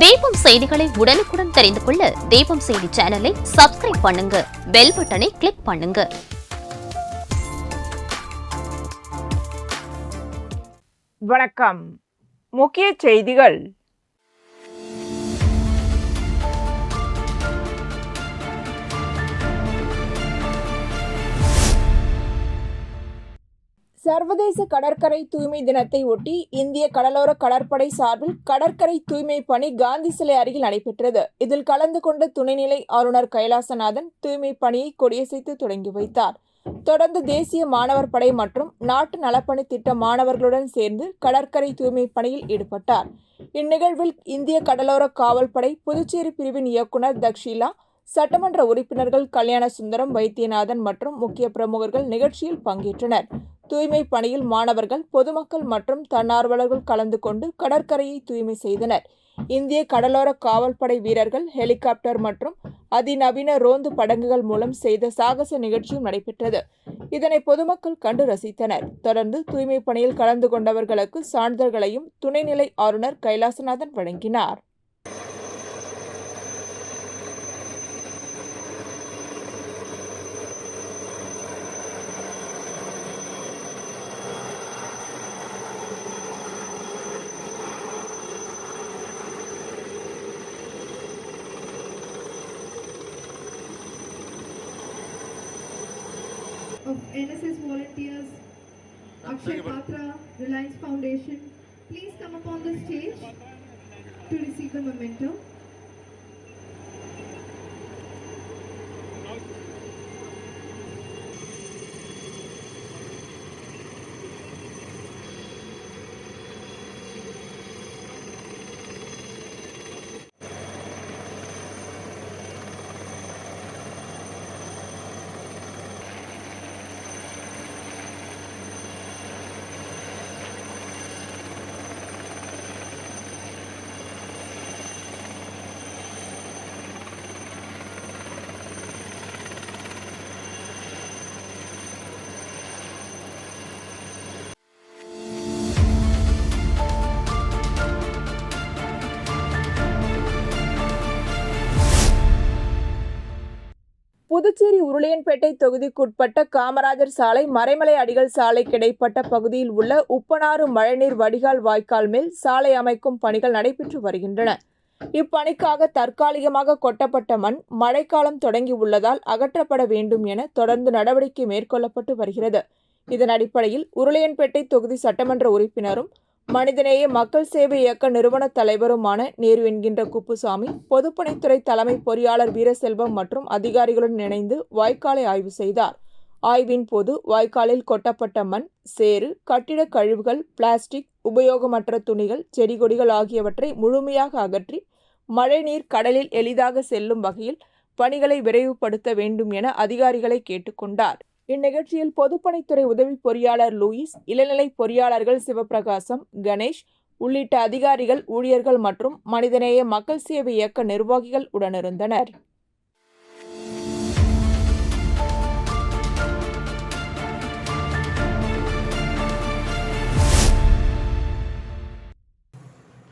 தீபம் செய்திகளை உடனுக்குடன் தெரிந்து கொள்ள தீபம் செய்தி சேனலை சப்ஸ்கிரைப் பண்ணுங்க, பெல் பட்டனை கிளிக் பண்ணுங்க. வணக்கம். முக்கிய செய்திகள். சர்வதேச கடற்கரை தூய்மை தினத்தை ஒட்டி இந்திய கடலோர கடற்படை சார்பில் கடற்கரை தூய்மை பணி காந்தி சிலை அருகில் நடைபெற்றது. இதில் கலந்து கொண்ட துணைநிலை ஆளுநர் கைலாசநாதன் தூய்மை பணியை கொடியசைத்து தொடங்கி வைத்தார். தொடர்ந்து தேசிய மாணவர் படை மற்றும் நாட்டு நலப்பணி திட்ட மாணவர்களுடன் சேர்ந்து கடற்கரை தூய்மை பணியில் ஈடுபட்டார். இந்நிகழ்வில் இந்திய கடலோர காவல்படை புதுச்சேரி பிரிவின் இயக்குநர் தக்ஷிலா, சட்டமன்ற உறுப்பினர்கள் கல்யாண சுந்தரம், வைத்தியநாதன் மற்றும் முக்கிய பிரமுகர்கள் நிகழ்ச்சியில் பங்கேற்றனர். தூய்மை பணியில் மாணவர்கள், பொதுமக்கள் மற்றும் தன்னார்வலர்கள் கலந்து கொண்டு கடற்கரையை தூய்மை செய்தனர். இந்திய கடலோர காவல்படை வீரர்கள் ஹெலிகாப்டர் மற்றும் அதிநவீன ரோந்து படகுகள் மூலம் செய்த சாகச நிகழ்ச்சியும் நடைபெற்றது. இதனை பொதுமக்கள் கண்டு ரசித்தனர். தொடர்ந்து தூய்மை பணியில் கலந்து கொண்டவர்களுக்கு சான்றிதழ்களையும் துணைநிலை ஆளுநர் கைலாசநாதன் வழங்கினார். Of NSS volunteers, Akshay Patra, Reliance Foundation, please come up on the stage to receive the memento. Puducherry Orleanpet தொகுதிக்குட்பட்ட காமராஜர் சாலை, மறைமலை அடிகள் சாலை கிடைப்பட்ட பகுதியில் உள்ள உப்பனாறு மழைநீர் வடிகால் வாய்க்கால் மேல் சாலை அமைக்கும் பணிகள் நடைபெற்று வருகின்றன. இப்பணிக்காக தற்காலிகமாக கொட்டப்பட்ட மண் மழைக்காலம் தொடங்கி உள்ளதால் அகற்றப்பட வேண்டும் என தொடர்ந்து நடவடிக்கை மேற்கொள்ளப்பட்டு வருகிறது. இதன் அடிப்படையில் உருளையன்பேட்டை தொகுதி சட்டமன்ற உறுப்பினரும் மனிதநேய மக்கள் சேவை இயக்க நிறுவன தலைவருமான நேரு என்கின்ற குப்புசாமி, பொதுப்பணித்துறை தலைமை பொறியாளர் வீரசெல்வம் மற்றும் அதிகாரிகளுடன் இணைந்து வாய்க்காலை ஆய்வு செய்தார். ஆய்வின் போது வாய்க்காலில் கொட்டப்பட்ட மண், சேறு, கட்டிட கழிவுகள், பிளாஸ்டிக், உபயோகமற்ற துணிகள், செடி கொடிகள் ஆகியவற்றை முழுமையாக அகற்றி மழைநீர் கடலில் எளிதாக செல்லும் வகையில் பணிகளை விரைவுபடுத்த வேண்டும் என அதிகாரிகளை கேட்டுக்கொண்டார். இந்நிகழ்ச்சியில் பொதுப்பணித்துறை உதவி பொறியாளர் லூயிஸ், இளநிலை பொறியாளர்கள் சிவபிரகாசம், கணேஷ் உள்ளிட்ட அதிகாரிகள், ஊழியர்கள் மற்றும் மனிதநேய மக்கள் சேவை இயக்க நிர்வாகிகள் உடனிருந்தனர்.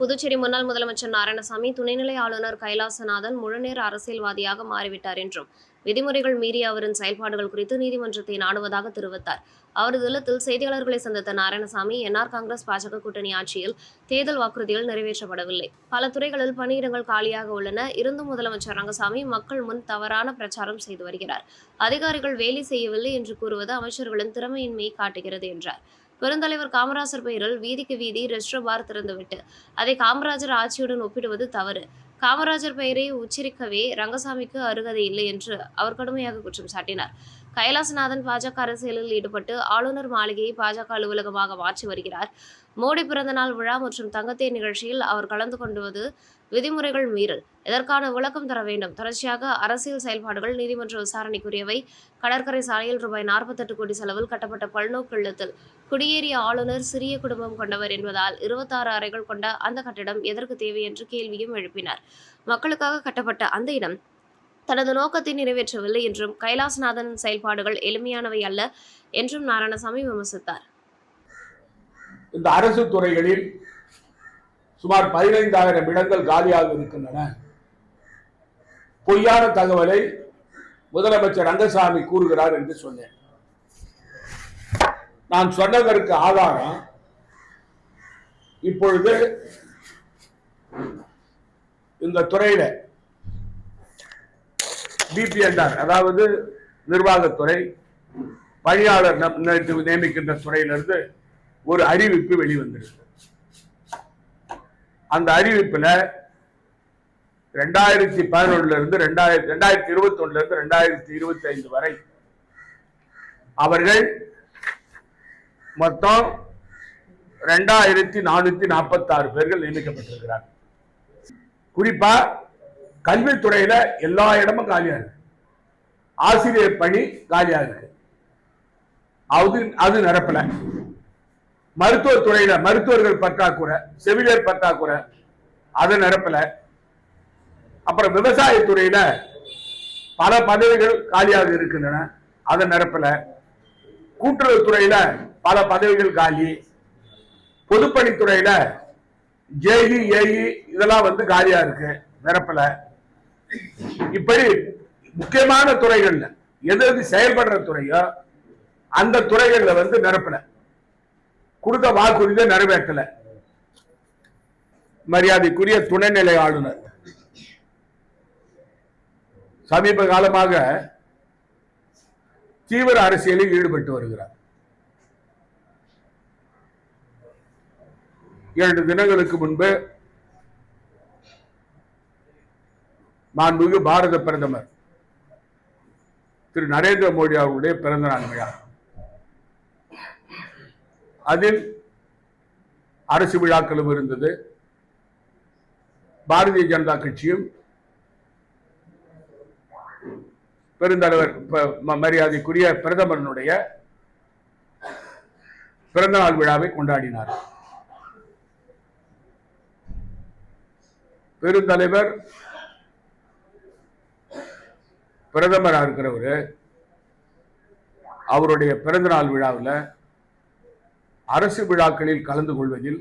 புதுச்சேரி முன்னாள் முதலமைச்சர் நாராயணசாமி துணைநிலை ஆளுநர் கைலாசநாதன் முழுநேர அரசியல்வாதியாக மாறிவிட்டார் என்றும் விதிமுறைகள் மீறிய அவரின் செயல்பாடுகள் குறித்து நீதிமன்றத்தை நாடுவதாக தெரிவித்தார். அவரது இல்லத்தில் செய்தியாளர்களை சந்தித்த நாராயணசாமி, என்ஆர் காங்கிரஸ் பாஜக கூட்டணி ஆட்சியில் தேர்தல் வாக்குறுதிகள் நிறைவேற்றப்படவில்லை, பல துறைகளில் பணியிடங்கள் காலியாக உள்ளன, இருந்தும் முதலமைச்சர் ரங்கசாமி மக்கள் முன் தவறான பிரச்சாரம் செய்து வருகிறார், அதிகாரிகள் வேலை செய்யவில்லை என்று கூறுவது அமைச்சர்களின் திறமையின்மையை காட்டுகிறது என்றார். பெருந்தலைவர் காமராஜர் பெயரில் வீதிக்கு வீதி ரெஸ்டோ பார் திறந்துவிட்டு அதை காமராஜர் ஆட்சியுடன் ஒப்பிடுவது தவறு. காமராஜர் பெயரை உச்சரிக்கவே ரங்கசாமிக்கு அருகதை இல்லை என்று அவர் கடுமையாக குற்றம் சாட்டினார். கைலாசநாதன் பாஜக அரசியலில் ஈடுபட்டு ஆளுநர் மாளிகையை பாஜக அலுவலகமாக மாற்றி வருகிறார். மோடி பிறந்தநாள் விழா மற்றும் தங்கத்தேர் நிகழ்ச்சியில் அவர் கலந்து கொண்டுவது விதிமுறைகள் மீறல். இதற்கான விளக்கம் தர வேண்டும். தொடர்ச்சியாக அரசியல் செயல்பாடுகள் நீதிமன்ற விசாரணைக்குரியவை. கடற்கரை சாலையில் ₹48 கோடி செலவில் கட்டப்பட்ட பல்நோக்கு இல்லத்தில் குடியேறிய ஆளுநர் சிறிய குடும்பம் கொண்டவர் என்பதால் 26 அறைகள் கொண்ட அந்த கட்டிடம் எதற்கு தேவை என்று கேள்வியும் எழுப்பினார். மக்களுக்காக கட்டப்பட்ட அந்த இடம் தனது நோக்கத்தை நிறைவேற்றவில்லை என்றும் கைலாசநாதனின் செயல்பாடுகள் எளிமையானவை அல்ல என்றும் நாராயணசாமி விமர்சித்தார். இந்த அரசு துறைகளில் சுமார் 15,000 இடங்கள் காலியாக இருக்கின்றன. பொய்யான தகவலை முதலமைச்சர் ரங்கசாமி கூறுகிறார் என்று சொன்னேன். நான் சொன்னதற்கு ஆதாரம் இப்பொழுது இந்த துறையில பிபிஎன்ஆர், அதாவது நிர்வாகத்துறை, பணியாளர் நியமிக்கின்ற துறையிலிருந்து ஒரு அறிவிப்பு வெளிவந்திருக்கு. அந்த அறிவிப்புல 2011 இருந்து 2021 இருந்து 2025 வரை அவர்கள் மொத்தம் 2446 பேர்கள் நியமிக்கப்பட்டிருக்கிறார். குறிப்பா கல்வித்துறையில எல்லா இடமும் காலியா இருக்கு. ஆசிரியர் பணி காலியா இருக்கு, அது நிரப்பல. மருத்துவத்துறையில மருத்துவர்கள் பற்றாக்குறை, செவிலியர் பற்றாக்குறை, அதை நிரப்பல. அப்புறம் விவசாயத்துறையில பல பதவிகள் காலியாக இருக்கின்றன, அதை நிரப்பல. கூட்டுறவுத்துறையில பல பதவிகள் காலி. பொதுப்பணித்துறையில ஜேஇ, ஏஇ இதெல்லாம் காலியா இருக்கு, நிரப்பல. இப்படி முக்கியமான துறைகள்ல எது செயல்படுற துறையோ அந்த துறைகள்ல நிரப்பல. கொடுத்த வாக்குறுதியை நிறைவேற்றல. மரியாதைக்குரிய துணைநிலை ஆளுநர் சமீப காலமாக தீவிர அரசியலில் ஈடுபட்டு வருகிறார். 2 தினங்களுக்கு முன்பு மாண்புமிகு பாரத பிரதமர் திரு நரேந்திர மோடி அவர்களுடைய பிறந்த நாள் விழா, அதில் அரசு விழாக்களும் இருந்தது. பாரதிய ஜனதா கட்சியும் பெருந்தலைவர் மரியாதைக்குரிய பிரதமருடைய பிறந்த நாள் விழாவை கொண்டாடினார். பெருந்தலைவர் பிரதமராக இருக்கிறவர் அவருடைய பிறந்த நாள் விழாவில் அரசு விழாக்களில் கலந்து கொள்வதில்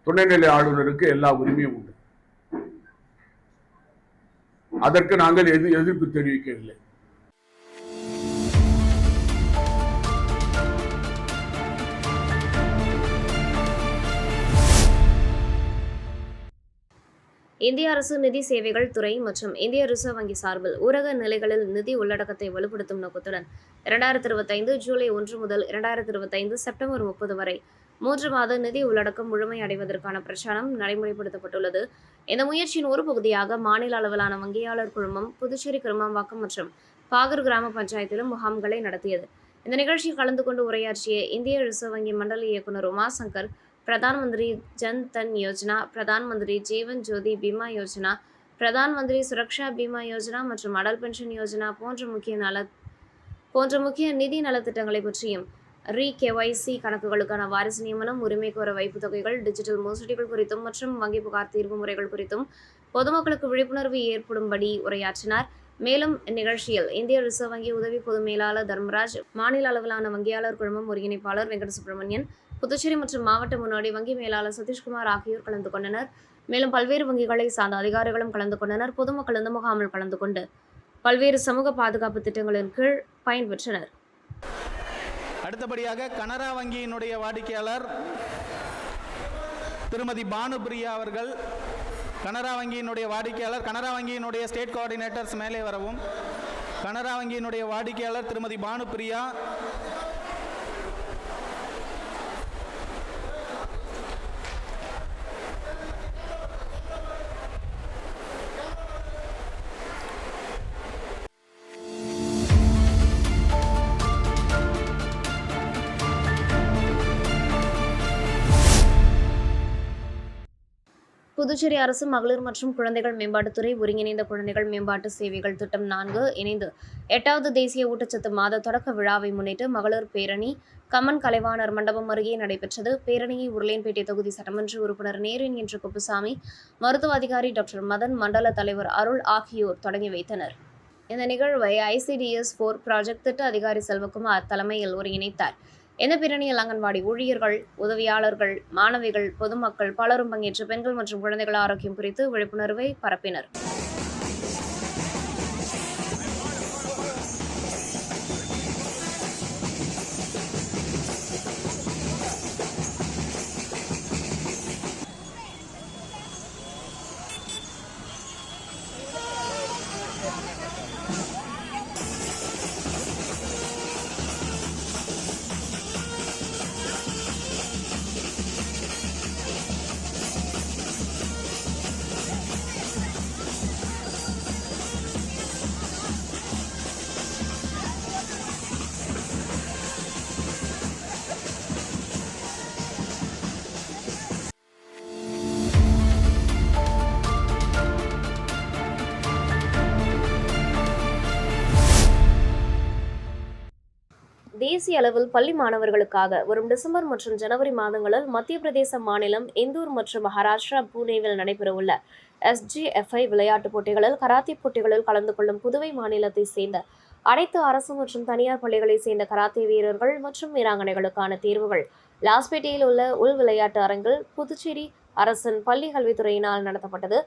துணைநிலை ஆளுநருக்கு எல்லா உரிமையும் உண்டு. அதற்கு நாங்கள் எதிர்ப்பு தெரிவிக்கவில்லை. இந்திய அரசு நிதி சேவைகள் துறை மற்றும் இந்திய ரிசர்வ் வங்கி சார்பில் ஊரக நிலைகளில் நிதி உள்ளடக்கத்தை வலுப்படுத்தும் நோக்கத்துடன் 2025 ஜூலை 1 முதல் 2025 செப்டம்பர் 30 வரை 3 மாத நிதி உள்ளடக்கம் முழுமையடைவதற்கான பிரச்சாரம் நடைமுறைப்படுத்தப்பட்டுள்ளது. இந்த முயற்சியின் ஒரு பகுதியாக மாநில அளவிலான வங்கியாளர் குழுமம் புதுச்சேரி கிருமாம்பாக்கம் மற்றும் பாகூர் கிராம பஞ்சாயத்திலும் முகாம்களை நடத்தியது. இந்த நிகழ்ச்சியில் கலந்து கொண்டு உரையாற்றிய இந்திய ரிசர்வ் வங்கி மண்டல இயக்குநர் உமாசங்கர், பிரதான் மந்திரி ஜன் தன் யோஜனா, பிரதான் மந்திரி ஜீவன் ஜோதி பீமா யோஜனா, பிரதான் மந்திரி சுரக்ஷா பீமா யோஜனா மற்றும் அடல் பென்ஷன் யோஜனா போன்ற முக்கிய நிதி நலத்திட்டங்களை பற்றியும், KYC கணக்குகளுக்கான வாரிசு நியமனம், உரிமை கோர வைப்பு தொகைகள், டிஜிட்டல் மோசடிகள் குறித்தும் மற்றும் வங்கி புகார் தீர்வு முறைகள் குறித்தும் பொதுமக்களுக்கு விழிப்புணர்வு ஏற்படும்படி உரையாற்றினார். மேலும் இந்நிகழ்ச்சியில் இந்திய ரிசர்வ் வங்கி உதவி பொது மேலாளர் தர்மராஜ், மாநில அளவிலான வங்கியாளர் குழுமம் ஒருங்கிணைப்பாளர் வெங்கட சுப்பிரமணியன், புதுச்சேரி மற்றும் மாவட்ட முன்னோடி வங்கி மேலாளர் சதீஷ்குமார் ஆகியோர் கலந்து கொண்டனர். மேலும் பல்வேறு வங்கிகளை சார்ந்த அதிகாரிகளும் கலந்து கொண்டனர். பொதுமக்கள் இந்த முகாமில் கலந்து கொண்டு பல்வேறு சமூக பாதுகாப்பு திட்டங்களின் கீழ் பயன்பெற்றனர். அடுத்தபடியாக கனரா வங்கியினுடைய வாடிக்கையாளர் திருமதி பானுபிரியா அவர்கள், கனரா வங்கியினுடைய வாடிக்கையாளர், கனரா வங்கியினுடைய ஸ்டேட் கோஆர்டினேட்டர்ஸ் மேலே வரவும். கனரா வங்கியினுடைய வாடிக்கையாளர் திருமதி பானுபிரியா. புதுச்சேரி அரசு மகளிர் மற்றும் குழந்தைகள் மேம்பாட்டுத்துறை ஒருங்கிணைந்த குழந்தைகள் மேம்பாட்டு சேவைகள் திட்டம் 4 இணைந்து 8வது தேசிய ஊட்டச்சத்து மாத தொடக்க விழாவை முன்னிட்டு மகளிர் பேரணி கம்மன் கலைவாணர் மண்டபம் அருகே நடைபெற்றது. பேரணியை உருளையன்பேட்டை தொகுதி சட்டமன்ற உறுப்பினர் நேரின் என்ற குப்புசாமி, மருத்துவ அதிகாரி டாக்டர் மதன், மண்டல தலைவர் அருள் ஆகியோர் தொடங்கி வைத்தனர். இந்த நிகழ்வை ICDS 4 ப்ராஜெக்ட் திட்ட அதிகாரி செல்வகுமார் தலைமையில் ஒருங்கிணைத்தார். இந்த பேரணியில் அங்கன்வாடி ஊழியர்கள், உதவியாளர்கள், மாணவிகள், பொதுமக்கள் பலரும் பங்கேற்று பெண்கள் மற்றும் குழந்தைகள் ஆரோக்கியம் குறித்து விழிப்புணர்வை பரப்பினர். தேசிய அளவில் பள்ளி மாணவர்களுக்காக வரும் டிசம்பர் மற்றும் ஜனவரி மாதங்களில் மத்திய பிரதேச மாநிலம் இந்தூர் மற்றும் மகாராஷ்டிரா புனேவில் நடைபெறவுள்ள SGFI விளையாட்டுப் போட்டிகளில் கராத்தே போட்டிகளில் கலந்து கொள்ளும் புதுவை மாநிலத்தை சேர்ந்த அனைத்து அரசு மற்றும் தனியார் பள்ளிகளைச் சேர்ந்த கராத்தே வீரர்கள் மற்றும் வீராங்கனைகளுக்கான தேர்வுகள் லாஸ்பேட்டையில் உள்ள உள் விளையாட்டு அரங்கில் புதுச்சேரி அரசின் பள்ளி கல்வித்துறையினால் நடத்தப்பட்டது.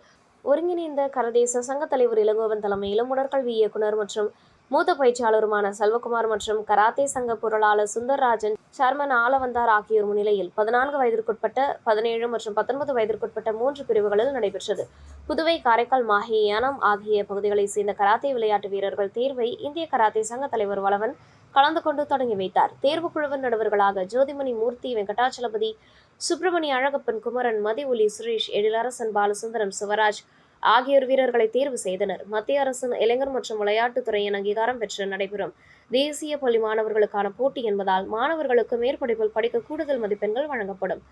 ஒருங்கிணைந்த கரதேச சங்க தலைவர் இளங்கோவன் தலைமையிலும் உடற்கல்வி இயக்குநர் மற்றும் மூத்த பயிற்சியாளருமான செல்வகுமார் மற்றும் கராத்தே சங்க பொருளாளர் சுந்தர்ராஜன், சேர்மன் ஆலவந்தார் ஆகியோர் முன்னிலையில் 14 வயதிற்குட்பட்ட, 17 மற்றும் 19 வயதிற்குட்பட்ட 3 பிரிவுகளில் நடைபெற்றது. புதுவை, காரைக்கால், மாஹே, ஏனாம் ஆகிய பகுதிகளைச் சேர்ந்த கராத்தே விளையாட்டு வீரர்கள் தேர்வை இந்திய கராத்தே சங்க தலைவர் வளவன் கலந்து கொண்டு தொடங்கி வைத்தார். தேர்வுக்குழுவின் நடுவர்களாக ஜோதிமணி மூர்த்தி, வெங்கடாச்சலபதி, சுப்பிரமணிய அழகப்பன், குமரன், மதிஒலி, சுரேஷ், எழிலரசன், பாலசுந்தரம், சிவராஜ் ஆகியோர் வீரர்களை தேர்வு செய்தனர். மத்திய அரசின் இளைஞர் மற்றும் விளையாட்டுத்துறையின் அங்கீகாரம் பெற்று நடைபெறும் தேசிய பள்ளி மாணவர்களுக்கான போட்டி என்பதால் மாணவர்களுக்கு மேற்படிப்பில் படிக்க கூடுதல் மதிப்பெண்கள் வழங்கப்படும்.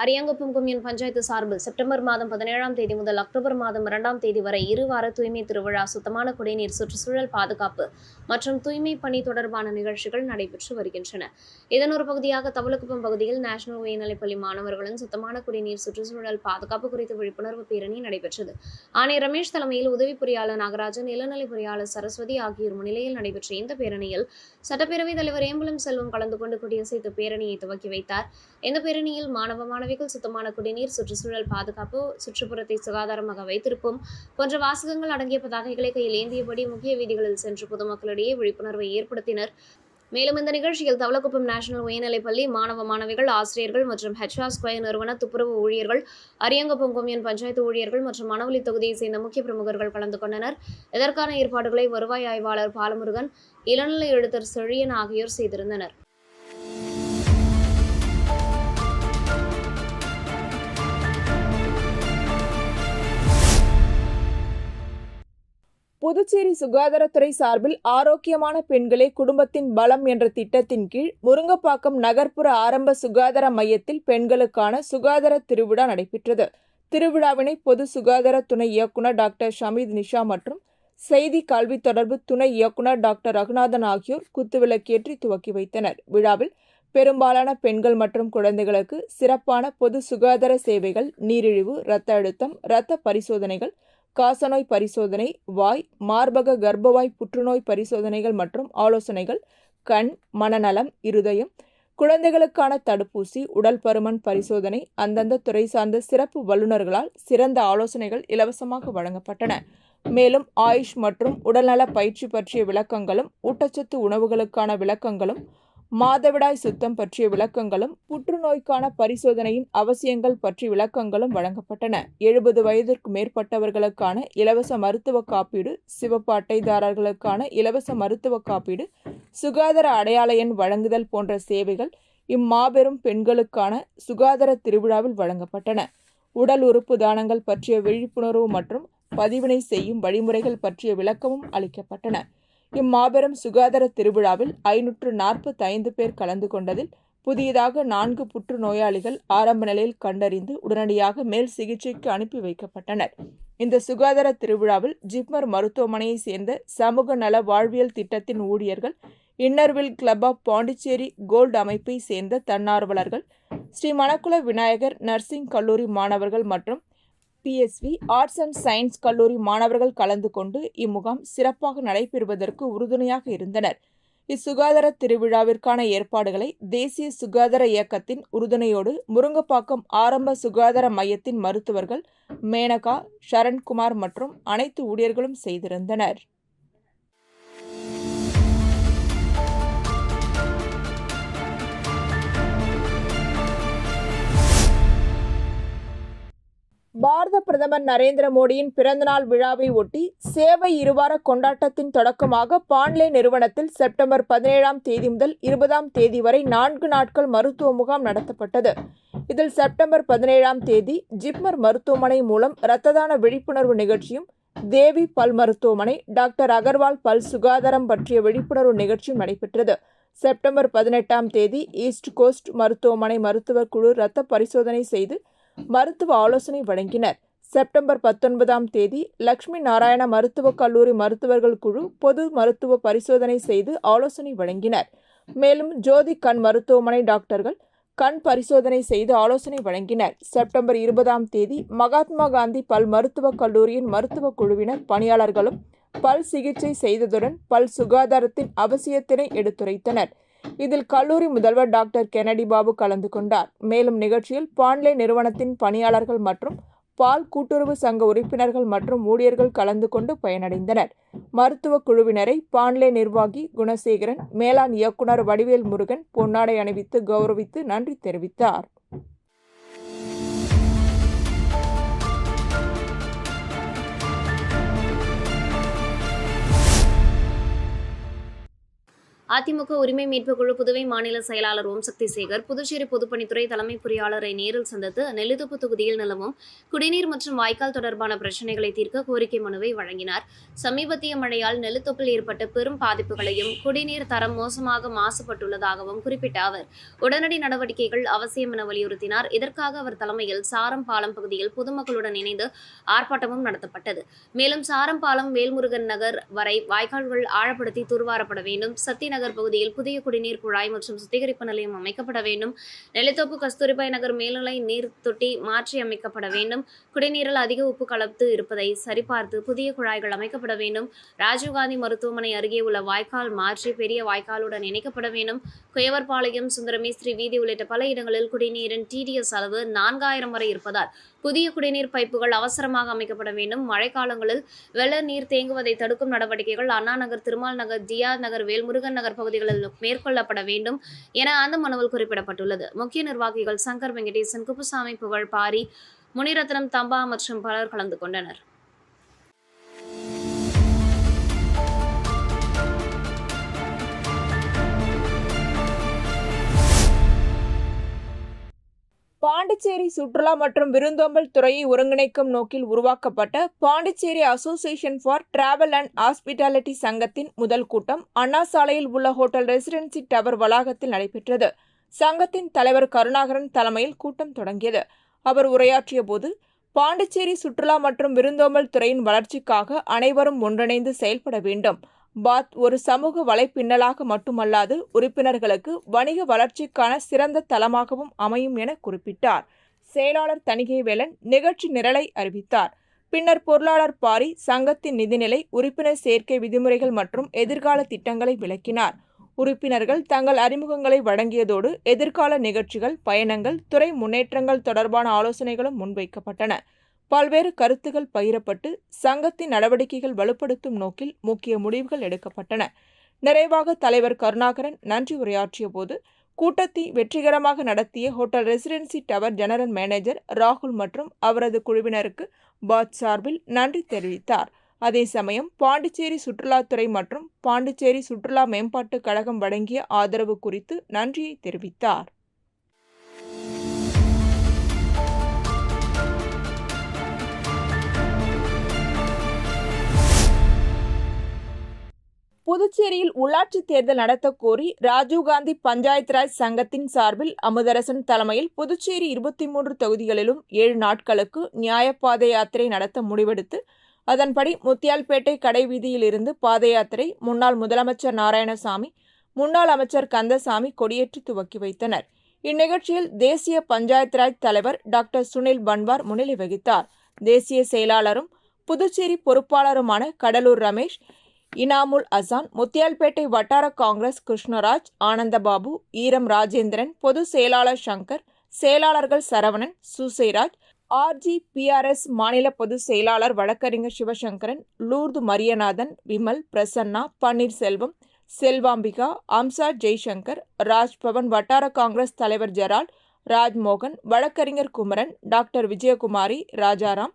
அரியாங்குப்பம் கொம்யூன் பஞ்சாயத்து சார்பில் செப்டம்பர் மாதம் 17ஆம் தேதி முதல் அக்டோபர் மாதம் 2ஆம் தேதி வரை 2 வார தூய்மை திருவிழா, சுத்தமான குடிநீர், சுற்றுச்சூழல் பாதுகாப்பு மற்றும் தூய்மை பணி தொடர்பான நிகழ்ச்சிகள் நடைபெற்று வருகின்றன. இதன் ஒரு பகுதியாக தவளக்குப்பம் பகுதியில் நேஷனல் உயர்நிலைப்பள்ளி மாணவர்களின் சுத்தமான குடிநீர், சுற்றுச்சூழல் பாதுகாப்பு குறித்த விழிப்புணர்வு பேரணி நடைபெற்றது. ஆணையர் ரமேஷ் தலைமையில் உதவி பொறியாளர் நாகராஜன், இளநிலை பொறியாளர் சரஸ்வதி ஆகியோர் முன்னிலையில் நடைபெற்ற இந்த பேரணியில் சட்டப்பேரவைத் தலைவர் ஏம்பலம் செல்வம் கலந்து கொண்டு கொடியசைத்து பேரணியை துவக்கி வைத்தார். இந்த பேரணியில் மாணவ மாணவிகள் சுத்தமான குடிநீர், சுற்றுச்சூழல் பாதுகாப்பு, சுற்றுப்புறத்தை சுகாதாரமாக வைத்திருப்போம் போன்ற வாசகங்கள் அடங்கிய பதாகைகளை கையில் ஏந்தியபடி முக்கிய வீதிகளில் சென்று பொதுமக்களிடையே விழிப்புணர்வை ஏற்படுத்தினர். மேலும் இந்த நிகழ்ச்சியில் தவளக்குப்பம் நேஷனல் உயர்நிலைப்பள்ளி மாணவ மாணவிகள், ஆசிரியர்கள் மற்றும் HR ஸ்கொயர் நிறுவன துப்புரவு ஊழியர்கள், அரியாங்குப்பம் கொம்யூன் பஞ்சாயத்து ஊழியர்கள் மற்றும் மணவெளி தொகுதியை சேர்ந்த முக்கிய பிரமுகர்கள் கலந்து கொண்டனர். இதற்கான ஏற்பாடுகளை வருவாய் ஆய்வாளர் பாலமுருகன், இளநிலை எழுத்தர் செழியன் ஆகியோர் செய்திருந்தனர். புதுச்சேரி சுகாதாரத்துறை சார்பில் ஆரோக்கியமான பெண்களே குடும்பத்தின் பலம் என்ற திட்டத்தின் கீழ் முருங்கப்பாக்கம் நகர்ப்புற ஆரம்ப சுகாதார மையத்தில் பெண்களுக்கான சுகாதார திருவிழா நடைபெற்றது. திருவிழாவினை பொது சுகாதார துணை இயக்குநர் டாக்டர் ஷமீத் நிஷா மற்றும் செய்தி கல்வி தொடர்பு துணை இயக்குநர் டாக்டர் ரகுநாதன் ஆகியோர் குத்துவிளக்கேற்றி துவக்கி வைத்தனர். விழாவில் பெரும்பாலான பெண்கள் மற்றும் குழந்தைகளுக்கு சிறப்பான பொது சுகாதார சேவைகள், நீரிழிவு, இரத்த அழுத்தம், இரத்த பரிசோதனைகள், காசநோய் பரிசோதனை, வாய், மார்பக கர்ப்பவாய் புற்றுநோய் பரிசோதனைகள் மற்றும் ஆலோசனைகள், கண், மனநலம், இருதயம், குழந்தைகளுக்கான தடுப்பூசி, உடல் பருமன் பரிசோதனை, அந்தந்த துறை சார்ந்த சிறப்பு வல்லுநர்களால் சிறந்த ஆலோசனைகள் இலவசமாக வழங்கப்பட்டன. மேலும் ஆயுஷ் மற்றும் உடல்நல பயிற்சி பற்றிய விளக்கங்களும், ஊட்டச்சத்து உணவுகளுக்கான விளக்கங்களும், மாதவிடாய் சுத்தம் பற்றிய விளக்கங்களும், புற்றுநோய்க்கான பரிசோதனையின் அவசியங்கள் பற்றிய விளக்கங்களும் வழங்கப்பட்டன. 70 வயதிற்கு மேற்பட்டவர்களுக்கான இலவச மருத்துவ காப்பீடு, சிவப்பு அட்டைதாரர்களுக்கான இலவச மருத்துவ காப்பீடு, சுகாதார அடையாள எண் வழங்குதல் போன்ற சேவைகள் இம்மாபெரும் பெண்களுக்கான சுகாதார திருவிழாவில் வழங்கப்பட்டன. உடல் உறுப்பு தானங்கள் பற்றிய விழிப்புணர்வு மற்றும் பதிவினை செய்யும் வழிமுறைகள் பற்றிய விளக்கமும் அளிக்கப்பட்டன. இம்மாபெரும் சுகாதார திருவிழாவில் 545 பேர் கலந்து கொண்டதில் புதியதாக 4 புற்றுநோயாளிகள் ஆரம்ப நிலையில் கண்டறிந்து உடனடியாக மேல் சிகிச்சைக்கு அனுப்பி வைக்கப்பட்டனர். இந்த சுகாதார திருவிழாவில் ஜிப்மர் மருத்துவமனையை சேர்ந்த சமூக நல வாழ்வியல் திட்டத்தின் ஊழியர்கள், Inner Wheel club of Pondicherry gold அமைப்பை சேர்ந்த தன்னார்வலர்கள், ஸ்ரீ மணக்குள விநாயகர் நர்சிங் கல்லூரி மாணவர்கள் மற்றும் பிஎஸ்வி ஆர்ட்ஸ் அண்ட் சயின்ஸ் கல்லூரி மாணவர்கள் கலந்து கொண்டு இம்முகாம் சிறப்பாக நடைபெறுவதற்கு உறுதுணையாக இருந்தனர். இச்சுகாதார திருவிழாவிற்கான ஏற்பாடுகளை தேசிய சுகாதார இயக்கத்தின் உறுதுணையோடு முருங்கப்பாக்கம் ஆரம்ப சுகாதார மையத்தின் மருத்துவர்கள் மேனகா, சரண்குமார் மற்றும் அனைத்து ஊழியர்களும் செய்திருந்தனர். பாரத பிரதமர் நரேந்திர மோடியின் பிறந்தநாள் விழாவை ஒட்டி சேவை இருவார கொண்டாட்டத்தின் தொடக்கமாக பாண்லே நிறுவனத்தில் செப்டம்பர் 17ஆம் தேதி முதல் 20ஆம் தேதி வரை 4 நாட்கள் மருத்துவ முகாம் நடத்தப்பட்டது. இதில் செப்டம்பர் 17ஆம் தேதி ஜிப்மர் மருத்துவமனை மூலம் இரத்த தான விழிப்புணர்வு நிகழ்ச்சியும், தேவி பல் மருத்துவமனை டாக்டர் அகர்வால் பல் சுகாதாரம் பற்றிய விழிப்புணர்வு நிகழ்ச்சியும் நடைபெற்றது. செப்டம்பர் 18ஆம் தேதி ஈஸ்ட் கோஸ்ட் மருத்துவமனை மருத்துவர் குழு இரத்த பரிசோதனை செய்து மருத்துவ ஆலோசனை வழங்கினர். செப்டம்பர் 19ஆம் தேதி லட்சுமி நாராயண மருத்துவக் கல்லூரி மருத்துவர்கள் குழு பொது மருத்துவ பரிசோதனை செய்து ஆலோசனை வழங்கினர். மேலும் ஜோதி கண் மருத்துவமனை டாக்டர்கள் கண் பரிசோதனை செய்து ஆலோசனை வழங்கினர். செப்டம்பர் 20ஆம் தேதி மகாத்மா காந்தி பல் மருத்துவக் கல்லூரியின் மருத்துவக் குழுவினர் பணியாளர்களும் பல் சிகிச்சை செய்ததுடன் பல் சுகாதாரத்தின் அவசியத்தினை எடுத்துரைத்தனர். இதில் கல்லூரி முதல்வர் டாக்டர் கென்னடி பாபு கலந்து கொண்டார். மேலும் நிகழ்ச்சியில் பாண்லே நிறுவனத்தின் பணியாளர்கள் மற்றும் பால் கூட்டுறவு சங்க உறுப்பினர்கள் மற்றும் ஊழியர்கள் கலந்து கொண்டு பயனடைந்தனர். மருத்துவ குழுவினரை பாண்லே நிர்வாகி குணசேகரன், மேலாண் இயக்குனர் வடிவேல் முருகன் பொன்னாடை அணிவித்து கௌரவித்து நன்றி தெரிவித்தார். அதிமுக உரிமை மீட்புக் குழு புதுவை மாநில செயலாளர் ஓம்சக்தி சேகர் புதுச்சேரி பொதுப்பணித்துறை தலைமை பொறியாளரை நேரில் சந்தித்து நெல்லித்தோப்பு தொகுதியில் நிலவும் குடிநீர் மற்றும் வாய்க்கால் தொடர்பான பிரச்சினைகளை தீர்க்க கோரிக்கை மனுவை வழங்கினார். சமீபத்திய மழையால் நெல்லித்தோப்பில் ஏற்பட்ட பெரும் பாதிப்புகளையும் குடிநீர் தரம் மோசமாக மாசுபட்டுள்ளதாகவும் குறிப்பிட்ட அவர் உடனடி நடவடிக்கைகள் அவசியம் என வலியுறுத்தினார். இதற்காக அவர் தலைமையில் சாரம் பாலம் பகுதியில் பொதுமக்களுடன் இணைந்து ஆர்ப்பாட்டமும் நடத்தப்பட்டது. மேலும் சாரம் பாலம் வேல்முருகன் நகர் வரை வாய்க்கால்கள் ஆழப்படுத்தி தூர்வாரப்பட வேண்டும். சத்தி நகர் பகுதியில் புதிய குடிநீர் குழாய் மற்றும் சுத்திகரிப்பு நிலையம் அமைக்கப்பட வேண்டும். நெல்லித்தோப்பு கஸ்தூரிபாய் நகர் மேல்நிலை நீர் தொட்டி மாற்றி அமைக்கப்பட வேண்டும். குடிநீரில் அதிக உப்பு கலந்து இருப்பதை சரிபார்த்து புதிய குழாய்கள் அமைக்கப்பட வேண்டும். ராஜீவ்காந்தி மருத்துவமனை அருகே உள்ள வாய்க்கால் மாற்றி பெரிய வாய்க்காலுடன் இணைக்கப்பட வேண்டும். குயவர்பாளையம், சுந்தரமேஸ்திரி வீதி உள்ளிட்ட பல இடங்களில் குடிநீரின் டிடிஎஸ் அளவு 4000 வரை இருப்பதால் புதிய குடிநீர் பைப்புகள் அவசரமாக அமைக்கப்பட வேண்டும். மழைக்காலங்களில் வெள்ள நீர் தேங்குவதை தடுக்கும் நடவடிக்கைகள் அண்ணா நகர், திருமால் நகர், ஜியா நகர், வேல்முருகன் நகர் பகுதிகளில் மேற்கொள்ளப்பட வேண்டும் என அந்த மனுவில் குறிப்பிடப்பட்டுள்ளது. முக்கிய நிர்வாகிகள் சங்கர் வெங்கடேசன், குப்புசாமி, புகழ், பாரி, முனிரத்னம், தம்பா மற்றும் பலர் கலந்து கொண்டனர். பாண்டிச்சேரி சுற்றுலா மற்றும் விருந்தோம்பல் துறையை ஒருங்கிணைக்கும் நோக்கில் உருவாக்கப்பட்ட Pondicherry association for travel and hospitality சங்கத்தின் முதல் கூட்டம் அண்ணா சாலையில் உள்ள ஹோட்டல் ரெசிடென்சி டவர் வளாகத்தில் நடைபெற்றது. சங்கத்தின் தலைவர் கருணாகரன் தலைமையில் கூட்டம் தொடங்கியது. அவர் உரையாற்றிய போது, பாண்டிச்சேரி சுற்றுலா மற்றும் விருந்தோம்பல் துறையின் வளர்ச்சிக்காக அனைவரும் ஒன்றிணைந்து செயல்பட வேண்டும். பாத் ஒரு சமூக வலைப்பின்னலாக மட்டுமல்லாது உறுப்பினர்களுக்கு வணிக வளர்ச்சிக்கான சிறந்த தளமாகவும் அமையும் என குறிப்பிட்டார். செயலாளர் தணிகைவேலன் நிகழ்ச்சி நிரலை அறிவித்தார். பின்னர் பொருளாளர் பாரி சங்கத்தின் நிதிநிலை, உறுப்பினர் சேர்க்கை விதிமுறைகள் மற்றும் எதிர்கால திட்டங்களை விளக்கினார். உறுப்பினர்கள் தங்கள் அறிமுகங்களை வழங்கியதோடு எதிர்கால நிகழ்ச்சிகள், பயணங்கள், துறை முன்னேற்றங்கள் தொடர்பான ஆலோசனைகளும் முன்வைக்கப்பட்டன. பல்வேறு கருத்துகள் பகிரப்பட்டு சங்கத்தின் நடவடிக்கைகள் வலுப்படுத்தும் நோக்கில் முக்கிய முடிவுகள் எடுக்கப்பட்டன. நிறைவாக தலைவர் கருணாகரன் நன்றி உரையாற்றிய போது, கூட்டத்தை வெற்றிகரமாக நடத்திய hotel residency tower general manager ராகுல் மற்றும் அவரது குழுவினருக்கு பாத் சார்பில் நன்றி தெரிவித்தார். அதே சமயம் பாண்டிச்சேரி சுற்றுலாத்துறை மற்றும் பாண்டிச்சேரி சுற்றுலா மேம்பாட்டு கழகம் வழங்கிய ஆதரவு குறித்து நன்றியை தெரிவித்தார். புதுச்சேரியில் உள்ளாட்சி தேர்தல் நடத்த கோரி ராஜீவ்காந்தி பஞ்சாயத்து ராஜ் சங்கத்தின் சார்பில் அமுதரசன் தலைமையில் புதுச்சேரி 23 தொகுதிகளிலும் 7 நாட்களுக்கு நியாயப்பாதை யாத்திரை நடத்த முடிவெடுத்து, அதன்படி முத்தியால்பேட்டை கடைவீதியில் இருந்து பாத யாத்திரை முன்னாள் முதலமைச்சர் நாராயணசாமி, முன்னாள் அமைச்சர் கந்தசாமி கொடியேற்றி துவக்கி வைத்தனர். இந்நிகழ்ச்சியில் தேசிய பஞ்சாயத்து ராஜ் தலைவர் டாக்டர் சுனில் பன்வார் முன்னிலை வகித்தார். தேசிய செயலாளரும் புதுச்சேரி பொறுப்பாளருமான கடலூர் ரமேஷ், இனாமுல் அசான், முத்தியால்பேட்டை வட்டார காங்கிரஸ் கிருஷ்ணராஜ், ஆனந்தபாபு, ஈரம் ராஜேந்திரன், பொதுச் செயலாளர் சங்கர், செயலாளர்கள் சரவணன், சூசைராஜ், RGPRS மாநில பொதுச் செயலாளர் வழக்கறிஞர் சிவசங்கரன், லூர்து மரியநாதன், விமல், பிரசன்னா, பன்னீர்செல்வம், செல்வாம்பிகா, அம்சா ஜெய்சங்கர், ராஜ்பவன் வட்டார காங்கிரஸ் தலைவர் ஜெரால்ட், ராஜ்மோகன், வழக்கறிஞர் குமரன், டாக்டர் விஜயகுமாரி, ராஜாராம்,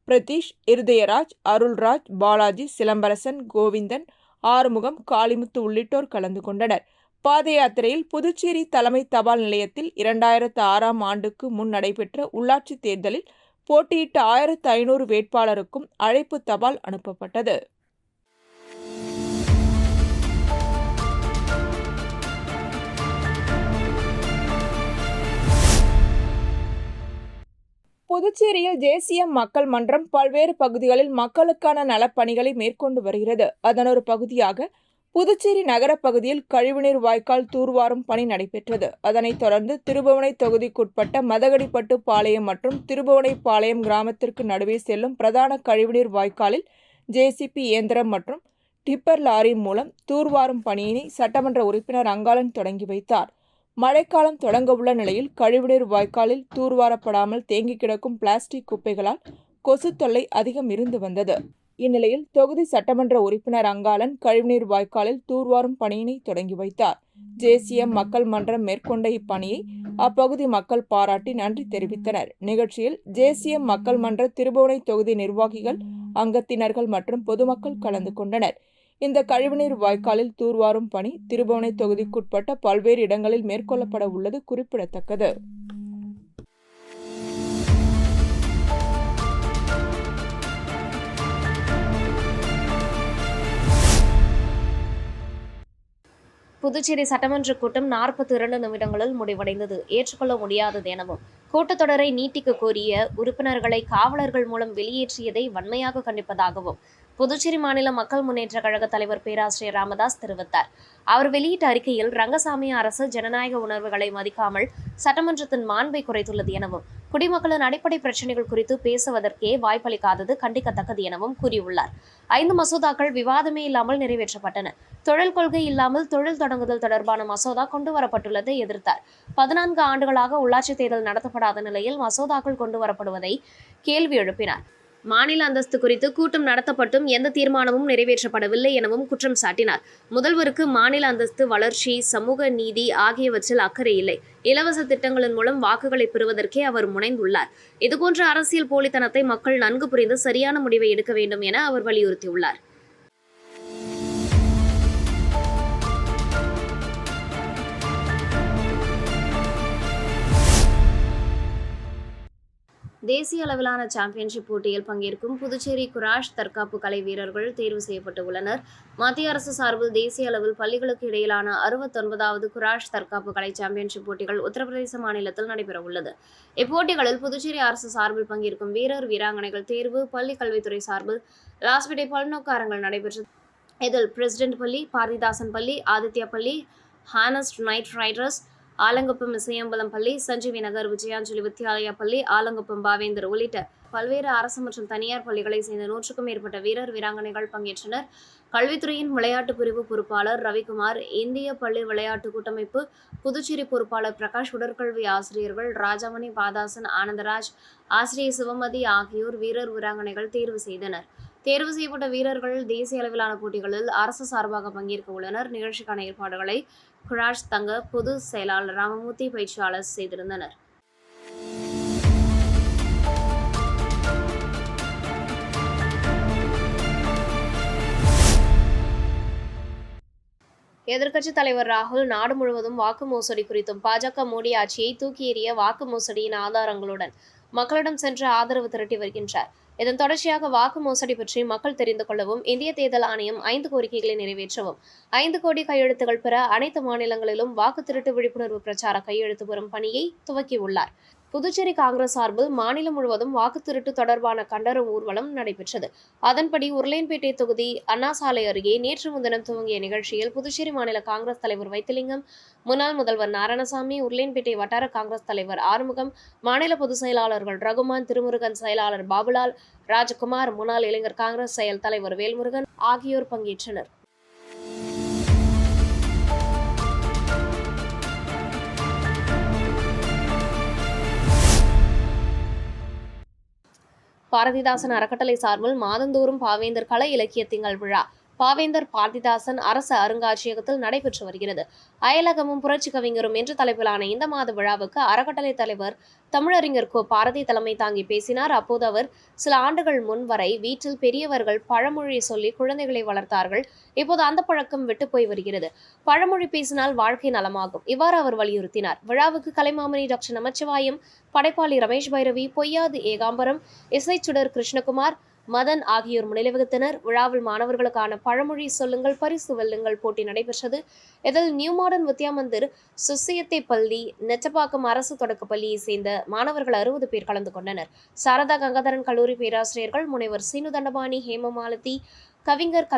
பிரதீஷ், இருதயராஜ், அருள்ராஜ், பாலாஜி, சிலம்பரசன், கோவிந்தன், ஆறுமுகம், காளிமுத்து உள்ளிட்டோர் கலந்து கொண்டனர். பாத யாத்திரையில் புதுச்சேரி தலைமை தபால் நிலையத்தில் 2006ஆம் ஆண்டுக்கு முன் நடைபெற்ற உள்ளாட்சி தேர்தலில் போட்டியிட்ட 1500 வேட்பாளருக்கும் அழைப்பு தபால் அனுப்பப்பட்டது. புதுச்சேரியில் JCM மக்கள் மன்றம் பல்வேறு பகுதிகளில் மக்களுக்கான நலப்பணிகளை மேற்கொண்டு வருகிறது. அதன் ஒரு பகுதியாக புதுச்சேரி நகர பகுதியில் கழிவுநீர் வாய்க்கால் தூர்வாரும் பணி நடைபெற்றது. அதனைத் தொடர்ந்து திருபுவனை தொகுதிக்குட்பட்ட மதகடிப்பட்டு பாளையம் மற்றும் திருபுவனைப்பாளையம் கிராமத்திற்கு நடுவே செல்லும் பிரதான கழிவுநீர் வாய்க்காலில் JCB இயந்திரம் மற்றும் டிப்பர் லாரி மூலம் தூர்வாரும் பணியினை சட்டமன்ற உறுப்பினர் அங்காளன் தொடங்கி வைத்தார். மழைக்காலம் தொடங்க உள்ள நிலையில் கழிவுநீர் வாய்க்காலில் தூர்வாரப்படாமல் தேங்கி கிடக்கும் பிளாஸ்டிக் குப்பைகளால் கொசு தொல்லை அதிகம் இருந்து வந்தது. இந்நிலையில் தொகுதி சட்டமன்ற உறுப்பினர் அங்காளன் கழிவுநீர் வாய்க்காலில் தூர்வாரும் பணியினை தொடங்கி வைத்தார். JCM மக்கள் மன்றம் மேற்கொண்ட இப்பணியை அப்பகுதி மக்கள் பாராட்டி நன்றி தெரிவித்தனர். நிகழ்ச்சியில் JCM மக்கள் மன்ற திருபுவனை தொகுதி நிர்வாகிகள், அங்கத்தினர்கள் மற்றும் பொதுமக்கள் கலந்து கொண்டனர். இந்த கழிவுநீர் வாய்க்காலில் தூர்வாரும் பணி திருபுவனை தொகுதிக்குட்பட்ட பல்வேறு இடங்களில் மேற்கொள்ளப்பட உள்ளது குறிப்பிடத்தக்கது. புதுச்சேரி சட்டமன்ற கூட்டம் 42 நிமிடங்களில் முடிவடைந்தது. ஏற்றுக்கொள்ள முடியாதது எனவும் கூட்டத்தொடரை நீட்டிக்க கோரிய உறுப்பினர்களை காவலர்கள் மூலம் வெளியேற்றியதை வன்மையாக கண்டிப்பதாகவும் புதுச்சேரி மாநில மக்கள் முன்னேற்ற கழக தலைவர் பேராசிரியர் ராமதாஸ் தெரிவித்தார். அவர் வெளியிட்ட அறிக்கையில் ரங்கசாமி அரசு ஜனநாயக உணர்வுகளை மதிக்காமல் சட்டமன்றத்தின் மாண்பை குறைத்துள்ளது எனவும் குடிமக்களின் அடிப்படை பிரச்சினைகள் குறித்து பேசுவதற்கே வாய்ப்பளிக்காதது கண்டிக்கத்தக்கது எனவும் கூறியுள்ளார். 5 மசோதாக்கள் விவாதமே இல்லாமல் நிறைவேற்றப்பட்டன. தொழில் கொள்கை இல்லாமல் தொழில் தொடங்குதல் தொடர்பான மசோதா கொண்டுவரப்பட்டுள்ளதை எதிர்த்தார். 14 ஆண்டுகளாக உள்ளாட்சி தேர்தல் நடத்தப்படாத நிலையில் மசோதாக்கள் கொண்டுவரப்படுவதை கேள்வி எழுப்பினார். மாநில அந்தஸ்து குறித்து கூட்டம் நடத்தப்பட்டும் எந்த தீர்மானமும் நிறைவேற்றப்படவில்லை எனவும் குற்றம் சாட்டினார். முதல்வருக்கு மாநில அந்தஸ்து, வளர்ச்சி, சமூக நீதி ஆகியவற்றில் அக்கறை இல்லை. இலவச திட்டங்களின் மூலம் வாக்குகளை பெறுவதற்கே அவர் முனைந்துள்ளார். இதுபோன்ற அரசியல் போலித்தனத்தை மக்கள் நன்கு புரிந்து சரியான முடிவை எடுக்க வேண்டும் என அவர் வலியுறுத்தியுள்ளார். தேசிய அளவிலான சாம்பியன்ஷிப் போட்டியில் பங்கேற்கும் புதுச்சேரி குராஷ் தற்காப்பு கலை வீரர்கள் தேர்வு செய்யப்பட்டு உள்ளனர். மத்திய அரசு சார்பில் தேசிய அளவில் பள்ளிகளுக்கு இடையிலான 69வது குராஷ் தற்காப்பு கலை சாம்பியன்ஷிப் போட்டிகள் உத்தரப்பிரதேச மாநிலத்தில் நடைபெற உள்ளது. இப்போட்டிகளில் புதுச்சேரி அரசு சார்பில் பங்கேற்கும் வீரர் வீராங்கனைகள் தேர்வு பள்ளி கல்வித்துறை சார்பில் லாஸ்பேட்டை பல்நோக்கு அரங்கில் நடைபெற்றது. இதில் பிரசிடென்ட் பள்ளி, பாரதிதாசன் பள்ளி, ஆதித்யா பள்ளி, honest night riders, Alankuppam Isaiyambalam பள்ளி, சஞ்சீவி நகர் விஜயாஞ்சலி வித்யாலயா பள்ளி, ஆலங்குப்பம் பாவேந்தர் உள்ளிட்ட பல்வேறு அரசு மற்றும் தனியார் பள்ளிகளை சேர்ந்த 100க்கும் மேற்பட்ட வீரர் வீராங்கனைகள் பங்கேற்றனர். கல்வித்துறையின் விளையாட்டு பிரிவு பொறுப்பாளர் ரவிக்குமார், இந்திய பள்ளி விளையாட்டு கூட்டமைப்பு புதுச்சேரி பொறுப்பாளர் பிரகாஷ், உடற்கல்வி ஆசிரியர்கள் ராஜாமணி, பாதாசன், ஆனந்தராஜ், ஆசிரியை சிவமதி ஆகியோர் வீரர் வீராங்கனைகள் தேர்வு செய்தனர். தேர்வு செய்யப்பட்ட வீரர்கள் தேசிய அளவிலான போட்டிகளில் அரசு சார்பாக பங்கேற்க உள்ளனர். நிகழ்ச்சிக்கான ஏற்பாடுகளை குராஷ் தங்க பொதுச் செயலாளர் ராமமூர்த்தி, பயிற்சியாளர் செய்திருந்தனர். எதிர்க்கட்சித் தலைவர் ராகுல் நாடு முழுவதும் வாக்கு மோசடி குறித்தும் பாஜக மோடி ஆட்சியை தூக்கி எறிய வாக்கு மோசடியின் ஆதாரங்களுடன் மக்களிடம் சென்று ஆதரவு திரட்டி வருகின்றார். இதன் தொடர்ச்சியாக வாக்கு மோசடி பற்றி மக்கள் தெரிந்து கொள்ளவும் இந்திய தேர்தல் ஆணையம் 5 கோரிக்கைகளை நிறைவேற்றவும் 5 கோடி கையெழுத்துகள் பெற அனைத்து மாநிலங்களிலும் வாக்கு திருட்டு விழிப்புணர்வு பிரச்சார கையெழுத்து பெறும் பணியை துவக்கியுள்ளார். புதுச்சேரி காங்கிரஸ் சார்பில் மாநிலம் முழுவதும் வாக்குத்திருட்டு தொடர்பான கண்டன ஊர்வலம் நடைபெற்றது. அதன்படி உருளையன்பேட்டை தொகுதி அண்ணா சாலை அருகே நேற்று முன்தினம் துவங்கிய நிகழ்ச்சியில் புதுச்சேரி மாநில காங்கிரஸ் தலைவர் வைத்திலிங்கம், முன்னாள் முதல்வர் நாராயணசாமி, உருளையன்பேட்டை வட்டார காங்கிரஸ் தலைவர் ஆறுமுகம், மாநில பொதுச் செயலாளர்கள் ரகுமான், திருமுருகன், செயலாளர் பாபுலால், ராஜகுமார், முன்னாள் இளைஞர் காங்கிரஸ் செயல் தலைவர் வேல்முருகன் ஆகியோர் பங்கேற்றனர். பாரதிதாசன் அறக்கட்டளை சார்பில் மாதந்தோறும் பாவேந்தர் கலை இலக்கிய திங்கள் விழா பாவேந்தர் பாரதிதாசன் அரசு அருங்காட்சியகத்தில் நடைபெற்று வருகிறது. அயலகமும் புரட்சி கவிஞரும் என்ற தலைப்பிலான இந்த மாத விழாவுக்கு அறக்கட்டளை தலைவர் தமிழறிஞர் கோ. பாரதி தலைமை தாங்கி பேசினார். அப்போது அவர், சில ஆண்டுகள் முன் வரை வீட்டில் பெரியவர்கள் பழமொழி சொல்லி குழந்தைகளை வளர்த்தார்கள். இப்போது அந்த பழக்கம் விட்டு போய் வருகிறது. பழமொழி பேசினால் வாழ்க்கை நலமாகும். இவ்வாறு அவர் வலியுறுத்தினார். விழாவுக்கு கலைமாமணி டாக்டர் நமச்சிவாயம், படைப்பாளி ரமேஷ் பைரவி, பொய்யாது ஏகாம்பரம், இசைச்சுடர் கிருஷ்ணகுமார், மதன் ஆகியோர் முன்னிலை வகித்தனர். விழாவில் மாணவர்களுக்கான பழமொழி சொல்லுங்கள், பரிசு வெல்லுங்கள் போட்டி நடைபெற்றது. இதில் நியூ மாடர்ன் வித்யா மந்திர், சுசியத்தை பள்ளி, நெட்டப்பாக்கம் அரசு தொடக்க பள்ளியை சேர்ந்த மாணவர்கள் 60 பேர் கலந்து கொண்டனர். சாரதா கங்காதரன் கல்லூரி பேராசிரியர்கள் முனைவர் சீனு தண்டபாணி, ஹேமமாலதி, கவிஞர்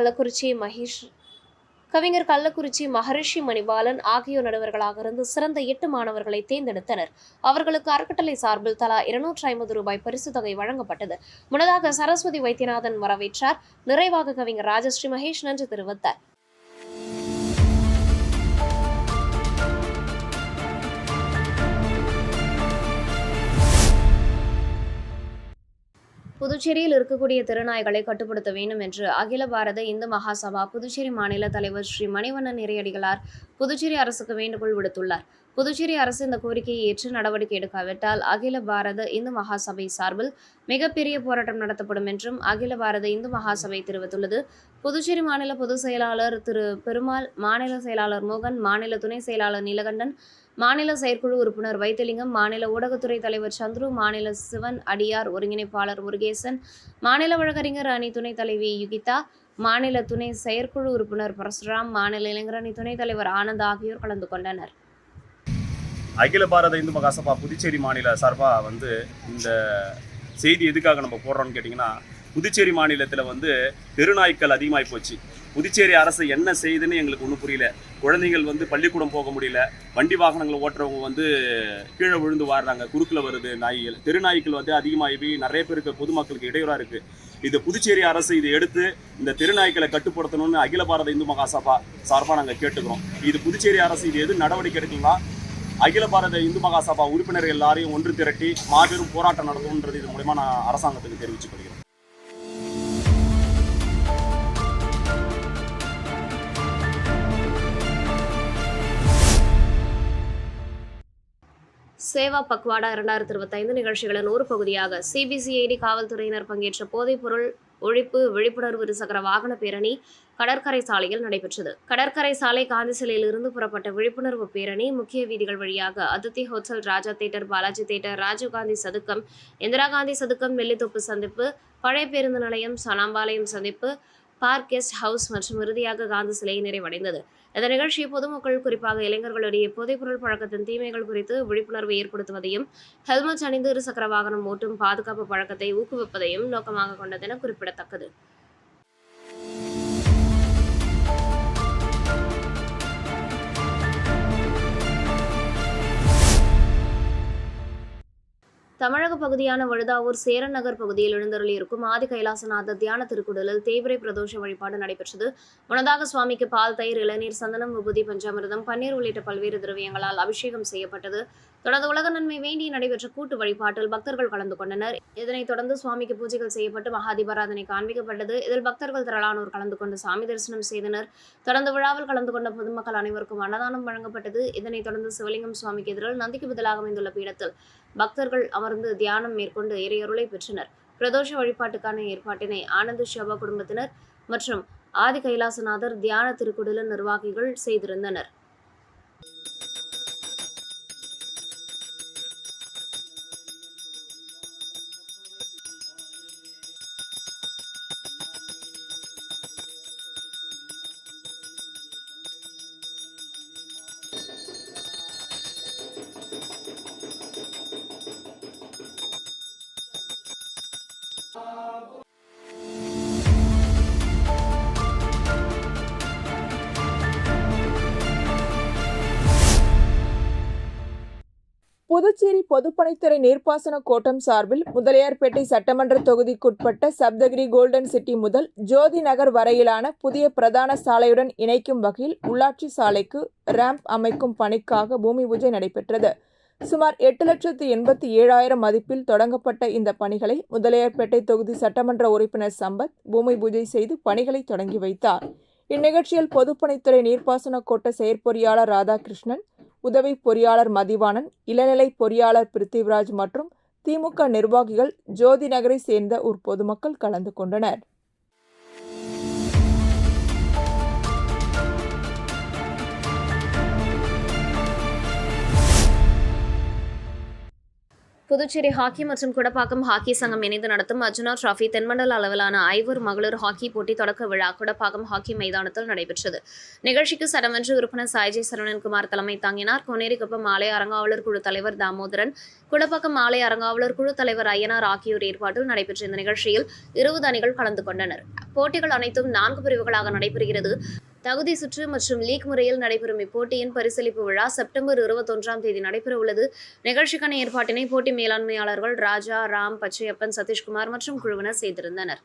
கள்ளக்குறிச்சி மகரிஷி மணிபாலன் ஆகியோர் நடுவர்களாக இருந்து சிறந்த 8 மாணவர்களை தேர்ந்தெடுத்தனர். அவர்களுக்கு அறக்கட்டளை சார்பில் தலா 250 ரூபாய் பரிசு தொகை வழங்கப்பட்டது. முன்னதாக சரஸ்வதி வைத்தியநாதன் வரவேற்றார். நிறைவாக கவிஞர் ராஜஸ்ரீ மகேஷ் நன்றி தெரிவித்தார். புதுச்சேரியில் இருக்கக்கூடிய தெருநாய்களை கட்டுப்படுத்த வேண்டும் என்று அகில பாரத இந்து மகாசபா புதுச்சேரி மாநில தலைவர் ஸ்ரீ மணிவண்ணன் இறையடிகளார் புதுச்சேரி அரசுக்கு வேண்டுகோள் விடுத்துள்ளார். புதுச்சேரி அரசு இந்த கோரிக்கையை ஏற்று நடவடிக்கை எடுக்காவிட்டால் அகில பாரத இந்து மகாசபை சார்பில் மிகப்பெரிய போராட்டம் நடத்தப்படும் என்றும் அகில பாரத இந்து மகாசபை தெரிவித்துள்ளது. புதுச்சேரி மாநில பொதுச் செயலாளர் திரு பெருமாள், மாநில செயலாளர் மோகன், மாநில துணை செயலாளர் நீலகண்டன், மாநில செயற்குழு உறுப்பினர் வைத்திலிங்கம், மாநில ஊடகத்துறை தலைவர் சந்துரு, மாநில சிவன் அடியார் ஒருங்கிணைப்பாளர் முருகேசன், மாநில வழக்கறிஞர் அணி துணைத் தலைவி யுகிதா, மாநில துணை செயற்குழு உறுப்பினர் பரசுராம், மாநில இளைஞர் அணி துணைத் தலைவர் ஆனந்த் ஆகியோர் கலந்து கொண்டனர். அகில பாரத இந்து மகாசபா புதுச்சேரி மாநில சார்பாக இந்த செய்தி எதுக்காக நம்ம போடுறோம்னு கேட்டிங்கன்னா, புதுச்சேரி மாநிலத்தில் தெருநாய்க்கள் அதிகமாகி போச்சு. புதுச்சேரி அரசு என்ன செய்யுதுன்னு எங்களுக்கு ஒன்றும் புரியல. குழந்தைகள் பள்ளிக்கூடம் போக முடியல, வண்டி வாகனங்களை ஓட்டுறவங்க கீழே விழுந்து வாடுறாங்க, குறுக்கில் வருது நாய்கள். தெருநாய்க்கள் அதிகமாகி நிறைய பேருக்கு பொதுமக்களுக்கு இடையூறாக இருக்குது. இது புதுச்சேரி அரசு இதை எடுத்து இந்த தெருநாய்க்களை கட்டுப்படுத்தணும்னு அகில பாரத இந்து மகாசபா சார்பாக நாங்கள் கேட்டுக்கிறோம். இது புதுச்சேரி அரசு இது எது நடவடிக்கை எடுக்கலாம், அகில பாரத இந்து மகாசபா உறுப்பினர்கள் எல்லாரையும் ஒன்று திரட்டி மாபெரும் போராட்டம் நடத்தணுன்றது இது மூலமா நான் அரசாங்கத்துக்கு தெரிவித்துக் கொள்கிறேன். சேவா பக்வாடா 2025 நிகழ்ச்சிகளின் ஒரு பகுதியாக சிபிசிஐடி காவல்துறையினர் பங்கேற்ற போதைப்பொருள் ஒழிப்பு விழிப்புணர்வு இருசக்கர வாகன பேரணி கடற்கரை சாலையில் நடைபெற்றது. கடற்கரை சாலை காந்தி சிலையில் இருந்து புறப்பட்ட விழிப்புணர்வு பேரணி முக்கிய வீதிகள் வழியாக அதித்தி ஹோட்டல், ராஜா தியேட்டர், பாலாஜி தியேட்டர், ராஜீவ்காந்தி சதுக்கம், இந்திரா காந்தி சதுக்கம், வெள்ளித்தோப்பு சந்திப்பு, பழைய பேருந்து நிலையம், சனாம்பாளையம் சந்திப்பு, பார்க், கெஸ்ட் ஹவுஸ் மற்றும் இறுதியாக காந்தி சிலை நிறைவடைந்தது. இந்த நிகழ்ச்சியை பொதுமக்கள், குறிப்பாக இளைஞர்களிடையே போதைப்பொருள் பழக்கத்தின் தீமைகள் குறித்து விழிப்புணர்வு ஏற்படுத்துவதையும், ஹெல்மெட் அணிந்து இருசக்கர வாகனம் ஓட்டும் பாதுகாப்பு பழக்கத்தை ஊக்குவிப்பதையும் நோக்கமாக கொண்டதென குறிப்பிடத்தக்கது. தமிழக பகுதியான வழுதாவூர் சேரன் நகர் பகுதியில் எழுந்தருளியிருக்கும் ஆதி கைலாசநாதர் தியான திருக்குடலில் தேய்பிறை பிரதோஷ வழிபாடு நடைபெற்றது. முன்னதாக சுவாமிக்கு பால், தயிர், இளநீர், சந்தனம், விபூதி, பஞ்சாமிர்தம், பன்னீர் உள்ளிட்ட பல்வேறு திரவியங்களால் அபிஷேகம் செய்யப்பட்டது. தொடர்ந்து உலக நன்மை வேண்டி நடைபெற்ற கூட்டு வழிபாட்டில் பக்தர்கள் கலந்து கொண்டனர். இதனைத் தொடர்ந்து சுவாமிக்கு பூஜைகள் செய்யப்பட்டு மகாதீபாராதனை காண்பிக்கப்பட்டது. இதில் பக்தர்கள் திரளானோர் கலந்து கொண்டு சாமி தரிசனம் செய்தனர். தொடர்ந்து விழாவில் கலந்து கொண்ட பொதுமக்கள் அனைவருக்கும் அன்னதானம் வழங்கப்பட்டது. இதனைத் தொடர்ந்து சிவலிங்கம் சுவாமிக்கு எதிரில் நந்திக்கு பதிலாக அமைந்துள்ள பீடத்தில் பக்தர்கள் அமர்ந்து தியானம் மேற்கொண்டு இறையருளை பெற்றனர். பிரதோஷ வழிபாட்டுக்கான ஏற்பாட்டினை ஆனந்த் ஷோபா குடும்பத்தினர் மற்றும் ஆதி கைலாசநாதர் தியான திருக்குடலின் நிர்வாகிகள் செய்திருந்தனர். புதுச்சேரி பொதுப்பணித்துறை நீர்ப்பாசன கோட்டம் சார்பில் முதலியார்பேட்டை சட்டமன்ற தொகுதிக்குட்பட்ட சப்தகிரி கோல்டன் சிட்டி முதல் ஜோதி நகர் வரையிலான புதிய பிரதான சாலையுடன் இணைக்கும் வகையில் உள்ளாட்சி சாலைக்கு ரேம்ப் அமைக்கும் பணிக்காக பூமி பூஜை நடைபெற்றது. சுமார் 8,87,000 மதிப்பில் தொடங்கப்பட்ட இந்த பணிகளை முதலியார்பேட்டை தொகுதி சட்டமன்ற உறுப்பினர் சம்பத் பூமி பூஜை செய்து பணிகளை தொடங்கி வைத்தார். இந்நிகழ்ச்சியில் பொதுப்பணித்துறை நீர்ப்பாசன கோட்ட செயற்பொறியாளர் ராதாகிருஷ்ணன், உதவி பொறியாளர் மதிவாணன், இளநிலை பொறியாளர் பிருத்திவிராஜ் மற்றும் திமுக நிர்வாகிகள், ஜோதி நகரை சேர்ந்த ஒரு பொதுமக்கள் கலந்து கொண்டனர். புதுச்சேரி ஹாக்கி மற்றும் குடப்பாக்கம் ஹாக்கி சங்கம் இணைந்து நடத்தும் அர்ஜுனா டிராபி தென்மண்டல அளவிலான ஐவர் மகளிர் ஹாக்கி போட்டி தொடக்க விழா குடப்பாக்கம் ஹாக்கி மைதானத்தில் நடைபெற்றது. நிகழ்ச்சிக்கு சட்டமன்ற உறுப்பினர் சாய்ஜி சரவணன்குமார் தலைமை தாங்கினார். கோனேரிக்குப்பம் ஆலய அறங்காவலர் குழு தலைவர் தாமோதரன், குடப்பாக்கம் ஆலய அறங்காவலர் குழு தலைவர் ஐயனார் ஆகியோர் ஏற்பாட்டில் நடைபெற்ற இந்த நிகழ்ச்சியில் 20 அணிகள் கலந்து கொண்டனர். போட்டிகள் அனைத்தும் 4 பிரிவுகளாக நடைபெறுகிறது. தகுதி சுற்று மற்றும் லீக் முறையில் நடைபெறும் இப்போட்டியின் பரிசளிப்பு விழா செப்டம்பர் 21ஆம் தேதி நடைபெறவுள்ளது. நிகழ்ச்சிக்கான ஏற்பாட்டினை போட்டி மேலாண்மையாளர்கள் ராஜா, ராம், பச்சையப்பன், சதீஷ்குமார் மற்றும் குழுவினர் செய்திருந்தனர்.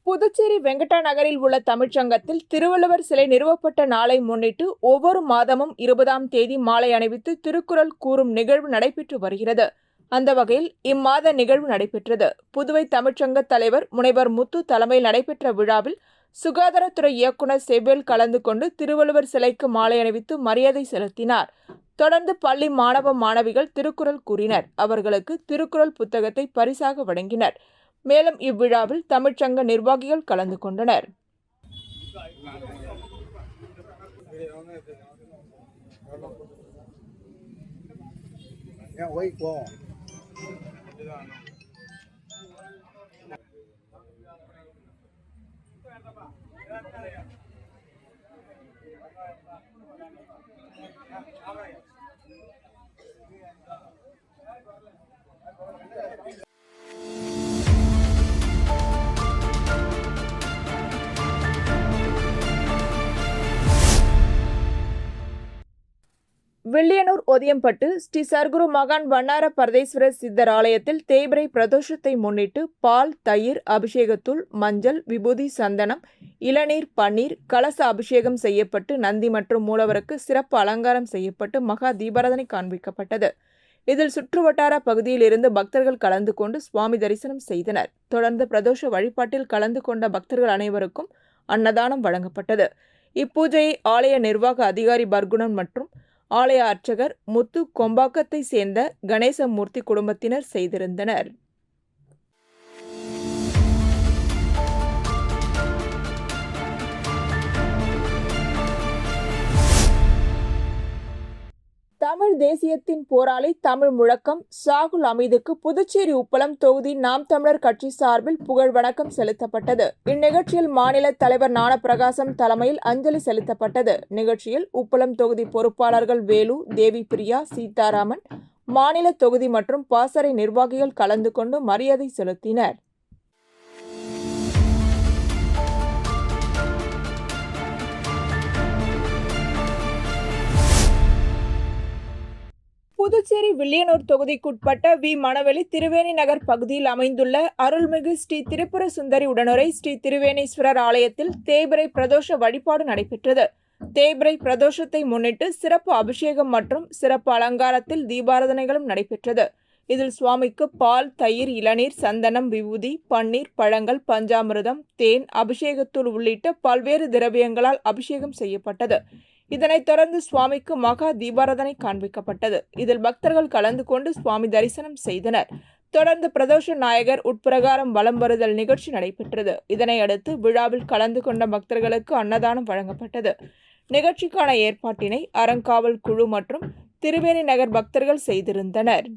புதுச்சேரி வெங்கடா நகரில் உள்ள தமிழ்ச்சங்கத்தில் திருவள்ளுவர் சிலை நிறுவப்பட்ட நாளை முன்னிட்டு ஒவ்வொரு மாதமும் 20ஆம் தேதி மாலை அணிவித்து திருக்குறள் கூறும் நிகழ்வு நடைபெற்று வருகிறது. அந்த வகையில் இம்மாத நிகழ்வு நடைபெற்றது. புதுவை தமிழ்ச்சங்க தலைவர் முனைவர் முத்து தலைமையில் நடைபெற்ற விழாவில் சுகாதாரத்துறை இயக்குநர் செவ்வேல் கலந்து கொண்டு திருவள்ளுவர் சிலைக்கு மாலை அணிவித்து மரியாதை செலுத்தினார். தொடர்ந்து பள்ளி மாணவ மாணவிகள் திருக்குறள் கூறினர். அவர்களுக்கு திருக்குறள் புத்தகத்தை பரிசாக வழங்கினர். மேலும் இவ்விழாவில் தமிழ்ச்சங்க நிர்வாகிகள் கலந்து கொண்டனர். வில்லியனூர் ஒதியம்பட்டு ஸ்ரீ சர்க்குரு மகான் வண்ணார பரதேஸ்வரர் சித்தர் ஆலயத்தில் தேய்பிறை பிரதோஷத்தை முன்னிட்டு பால், தயிர், அபிஷேகத்தூள், மஞ்சள், விபூதி, சந்தனம், இளநீர், பன்னீர், கலச அபிஷேகம் செய்யப்பட்டு நந்தி மற்றும் மூலவருக்கு சிறப்பு அலங்காரம் செய்யப்பட்டு மகா தீபாராதனை காண்பிக்கப்பட்டது. இதில் சுற்றுவட்டார பகுதியில் இருந்து பக்தர்கள் கலந்து கொண்டு சுவாமி தரிசனம் செய்தனர். தொடர்ந்து பிரதோஷ வழிபாட்டில் கலந்து கொண்ட பக்தர்கள் அனைவருக்கும் அன்னதானம் வழங்கப்பட்டது. இப்பூஜையை ஆலய நிர்வாக அதிகாரி பர்குணன் மற்றும் ஆலய அர்ச்சகர் முத்து கொம்பாக்கத்தை சேர்ந்த கணேசமூர்த்தி குடும்பத்தினர் செய்திருந்தனர். தமிழ் தேசியத்தின் போராளி தமிழ் முழக்கம் சாகுல் அமீதுக்கு புதுச்சேரி உப்பளம் தொகுதி நாம் தமிழர் கட்சி சார்பில் புகழ் வணக்கம் செலுத்தப்பட்டது. இந்நிகழ்ச்சியில் மாநில தலைவர் ஞானப்பிரகாசம் தலைமையில் அஞ்சலி செலுத்தப்பட்டது. நிகழ்ச்சியில் உப்பளம் தொகுதி பொறுப்பாளர்கள் வேலு, தேவி பிரியா, சீதாராமன், மாநில தொகுதி மற்றும் பாசறை நிர்வாகிகள் கலந்து கொண்டு மரியாதை செலுத்தினர். புதுச்சேரி வில்லியனூர் தொகுதிக்குட்பட்ட வி. மணவெளி திருவேணி நகர் பகுதியில் அமைந்துள்ள அருள்மிகு ஸ்ரீ திரிபுர சுந்தரி உடனுரை ஸ்ரீ திருவேணீஸ்வரர் ஆலயத்தில் தேய்பிறை பிரதோஷ வழிபாடு நடைபெற்றது. தேய்பிறை பிரதோஷத்தை முன்னிட்டு சிறப்பு அபிஷேகம் மற்றும் சிறப்பு அலங்காரத்தில் தீபாராதனைகளும் நடைபெற்றது. இதில் சுவாமிக்கு பால், தயிர், இளநீர், சந்தனம், விபூதி, பன்னீர், பழங்கள், பஞ்சாமிர்தம், தேன், அபிஷேகத்தூள் உள்ளிட்ட பல்வேறு திரவியங்களால் அபிஷேகம் செய்யப்பட்டது. இதனைத் தொடர்ந்து சுவாமிக்கு மகா தீபாராதனை காண்பிக்கப்பட்டது. இதில் பக்தர்கள் கலந்து கொண்டு சுவாமி தரிசனம் செய்தனர். தொடர்ந்து பிரதோஷ நாயகர் உட்பிரகாரம் வலம் வருதல் நிகழ்ச்சி நடைபெற்றது. இதனையடுத்து விழாவில் கலந்து கொண்ட பக்தர்களுக்கு அன்னதானம் வழங்கப்பட்டது. நிகழ்ச்சிக்கான ஏற்பாட்டினை அறங்காவல் குழு மற்றும் திருவேணி நகர் பக்தர்கள் செய்திருந்தனர்.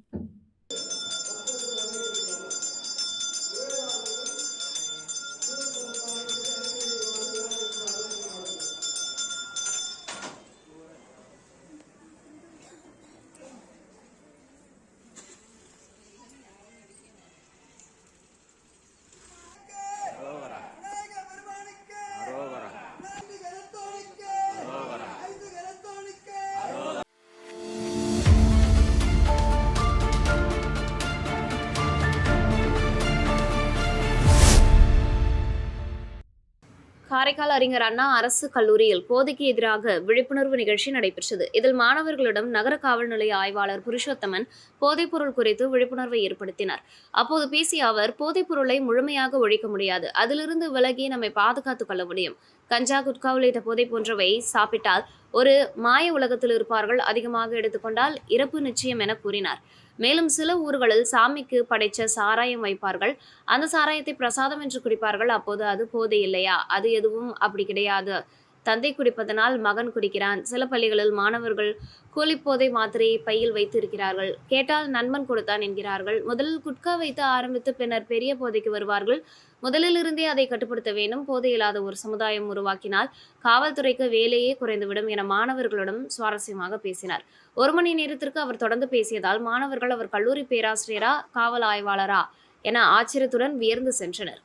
காரைக்கால் அறிஞர் அண்ணா அரசு கல்லூரியில் போதைக்கு எதிராக விழிப்புணர்வு நிகழ்ச்சி நடைபெற்றது. இதில் மாணவர்களிடம் நகர காவல் நிலைய ஆய்வாளர் புருஷோத்தமன் போதைப்பொருள் குறித்து விழிப்புணர்வை ஏற்படுத்தினார். அப்போது பேசிய அவர், போதைப் பொருளை முழுமையாக ஒழிக்க முடியாது, அதிலிருந்து விலகி நம்மை பாதுகாத்துக் கொள்ள முடியும். கஞ்சா, குட்கா உள்ளிட்ட போதை போன்றவை சாப்பிட்டால் ஒரு மாய உலகத்தில் இருப்பார்கள், அதிகமாக எடுத்துக்கொண்டால் இறப்பு நிச்சயம் என கூறினார். மேலும் சில ஊர்களில் சாமிக்கு படைச்ச சாராயம் வைப்பார்கள், அந்த சாராயத்தை பிரசாதம் என்று குடிப்பார்கள். அப்போது அது போதை இல்லையா? அது எதுவும் அப்படி கிடையாது. தந்தை குடிப்பதனால் மகன் குடிக்கிறான். சில பள்ளிகளில் மாணவர்கள் கூலிப்போதை மாத்திரையை பையில் வைத்து இருக்கிறார்கள். கேட்டால் நண்பன் கொடுத்தான் என்கிறார்கள். முதலில் குட்கா வைத்து ஆரம்பித்து பின்னர் பெரிய போதைக்கு வருவார்கள். முதலில் இருந்தே அதை கட்டுப்படுத்த வேண்டும். போதை இல்லாத ஒரு சமுதாயம் உருவாக்கினால் காவல்துறைக்கு வேலையே குறைந்துவிடும் என மாணவர்களிடம் சுவாரஸ்யமாக பேசினார். 1 மணி நேரத்திற்கு அவர் தொடர்ந்து பேசியதால் மாணவர்கள் அவர் கல்லூரி பேராசிரியரா, காவல் ஆய்வாளரா என ஆச்சரியத்துடன் வியர்ந்து சென்றனர்.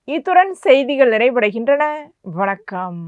இத்துடன் செய்திகள் நிறைவடைகின்றன. வணக்கம்.